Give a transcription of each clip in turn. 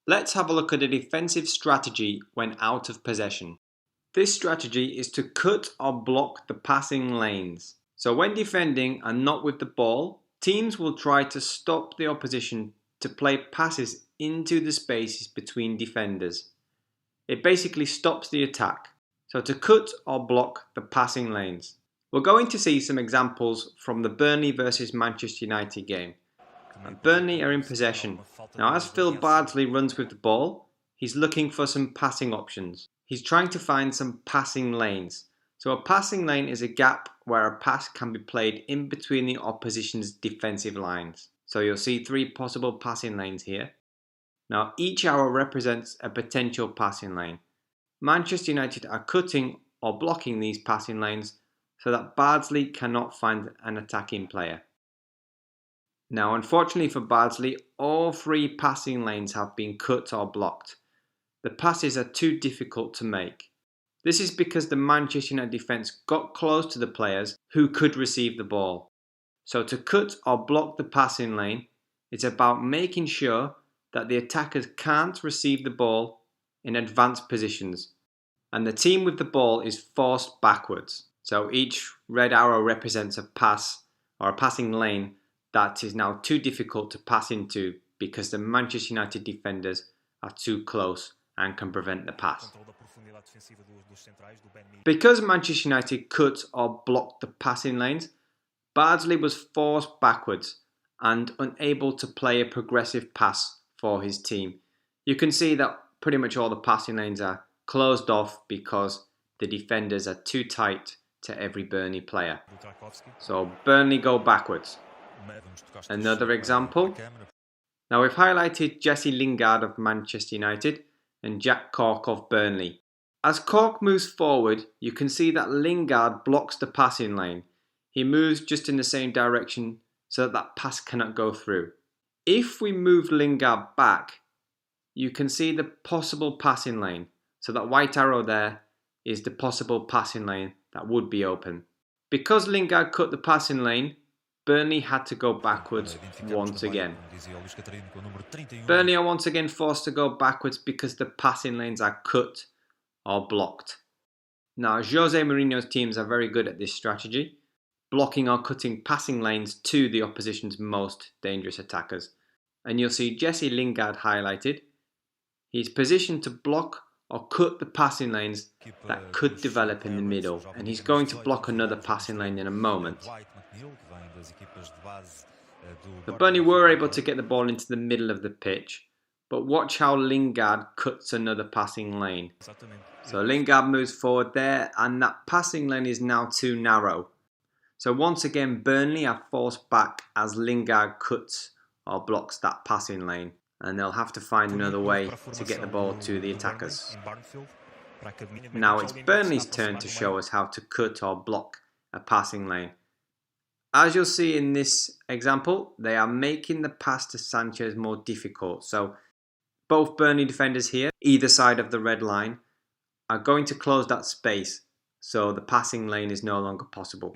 Let's have a look at a defensive strategy when out of possession. This strategy is to cut or block the passing lanes. So when defending and not with the ball, teams will try to stop the opposition to play passes into the spaces between defenders. It basically stops the attack. So to cut or block the passing lanes. We're going to see some examples from the Burnley versus Manchester United game. And Burnley are in possession. Now as Phil Bardsley runs with the ball, he's looking for some passing options. He's trying to find some passing lanes. So a passing lane is a gap where a pass can be played in between the opposition's defensive lines. So you'll see 3 possible passing lanes here. Now each arrow represents a potential passing lane. Manchester United are cutting or blocking these passing lanes so that Bardsley cannot find an attacking player. Now, unfortunately for Bardsley, all 3 passing lanes have been cut or blocked. The passes are too difficult to make. This is because the Manchester United defence got close to the players who could receive the ball. So to cut or block the passing lane, it's about making sure that the attackers can't receive the ball in advanced positions, and the team with the ball is forced backwards. So each red arrow represents a pass or a passing lane that is now too difficult to pass into because the Manchester United defenders are too close and can prevent the pass. Because Manchester United cut or blocked the passing lanes, Bardsley was forced backwards and unable to play a progressive pass for his team. You can see that pretty much all the passing lanes are closed off because the defenders are too tight to every Burnley player. So Burnley go backwards. Another example. Now we've highlighted Jesse Lingard of Manchester United and Jack Cork of Burnley. As Cork moves forward, you can see that Lingard blocks the passing lane. He moves just in the same direction so that pass cannot go through. If we move Lingard back, you can see the possible passing lane. So that white arrow there is the possible passing lane that would be open. Because Lingard cut the passing lane, Burnley had to go backwards once again. Burnley are once again forced to go backwards because the passing lanes are cut or blocked. Now, Jose Mourinho's teams are very good at this strategy, blocking or cutting passing lanes to the opposition's most dangerous attackers. And you'll see Jesse Lingard highlighted. He's positioned to block or cut the passing lanes that could develop in the middle, and he's going to block another passing lane in a moment. The Burnley were able to get the ball into the middle of the pitch, but watch how Lingard cuts another passing lane. So Lingard moves forward there, and that passing lane is now too narrow. So once again, Burnley are forced back as Lingard cuts or blocks that passing lane, and they'll have to find another way to get the ball to the attackers. Now it's Burnley's turn to show us how to cut or block a passing lane. As you'll see in this example, they are making the pass to Sanchez more difficult. So both Burnley defenders here, either side of the red line, are going to close that space so the passing lane is no longer possible.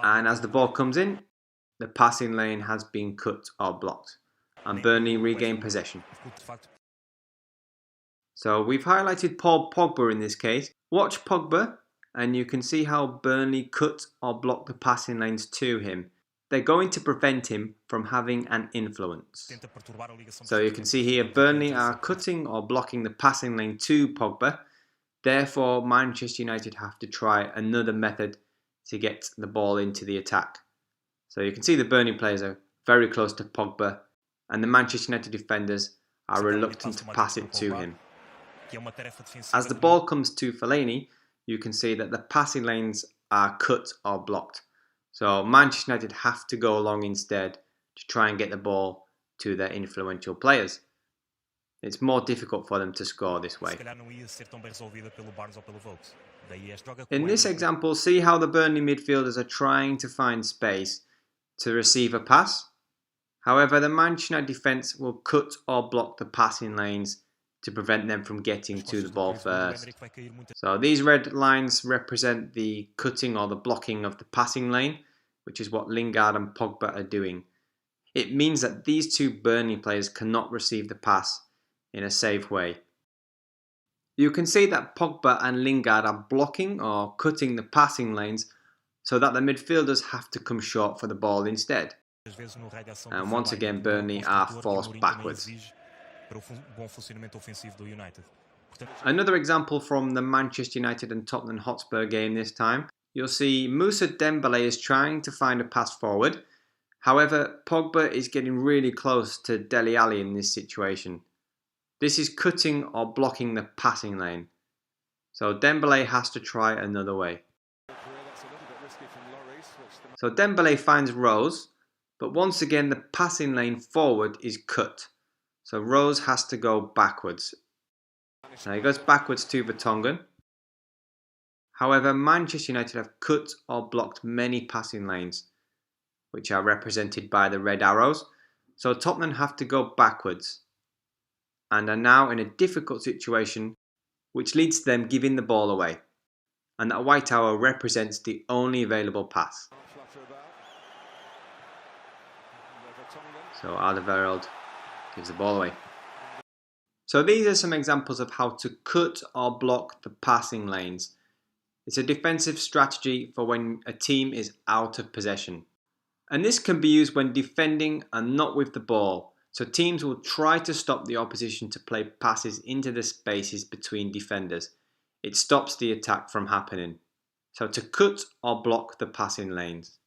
And as the ball comes in, the passing lane has been cut or blocked, and Burnley regain possession. So we've highlighted Paul Pogba in this case. Watch Pogba and you can see how Burnley cut or block the passing lanes to him. They're going to prevent him from having an influence. So you can see here Burnley are cutting or blocking the passing lane to Pogba. Therefore, Manchester United have to try another method to get the ball into the attack. So you can see the Burnley players are very close to Pogba, and the Manchester United defenders are reluctant to pass it to him. As the ball comes to Fellaini, you can see that the passing lanes are cut or blocked. So Manchester United have to go along instead to try and get the ball to their influential players. It's more difficult for them to score this way. In this example, see how the Burnley midfielders are trying to find space to receive a pass. However, the Manchester United defence will cut or block the passing lanes to prevent them from getting to the ball first. So these red lines represent the cutting or the blocking of the passing lane, which is what Lingard and Pogba are doing. It means that these two Burnley players cannot receive the pass in a safe way. You can see that Pogba and Lingard are blocking or cutting the passing lanes so that the midfielders have to come short for the ball instead. And once again, Burnley are forced backwards. Another example from the Manchester United and Tottenham Hotspur game this time. You'll see Moussa Dembélé is trying to find a pass forward. However, Pogba is getting really close to Dele Alli in this situation. This is cutting or blocking the passing lane. So Dembélé has to try another way. So Dembélé finds Rose, but once again the passing lane forward is cut. So Rose has to go backwards. Now he goes backwards to Vertonghen. However, Manchester United have cut or blocked many passing lanes, which are represented by the red arrows. So Tottenham have to go backwards and are now in a difficult situation, which leads to them giving the ball away. And that white arrow represents the only available pass. So Alderweireld gives the ball away. So these are some examples of how to cut or block the passing lanes. It's a defensive strategy for when a team is out of possession. And this can be used when defending and not with the ball. So teams will try to stop the opposition to play passes into the spaces between defenders. It stops the attack from happening. So to cut or block the passing lanes.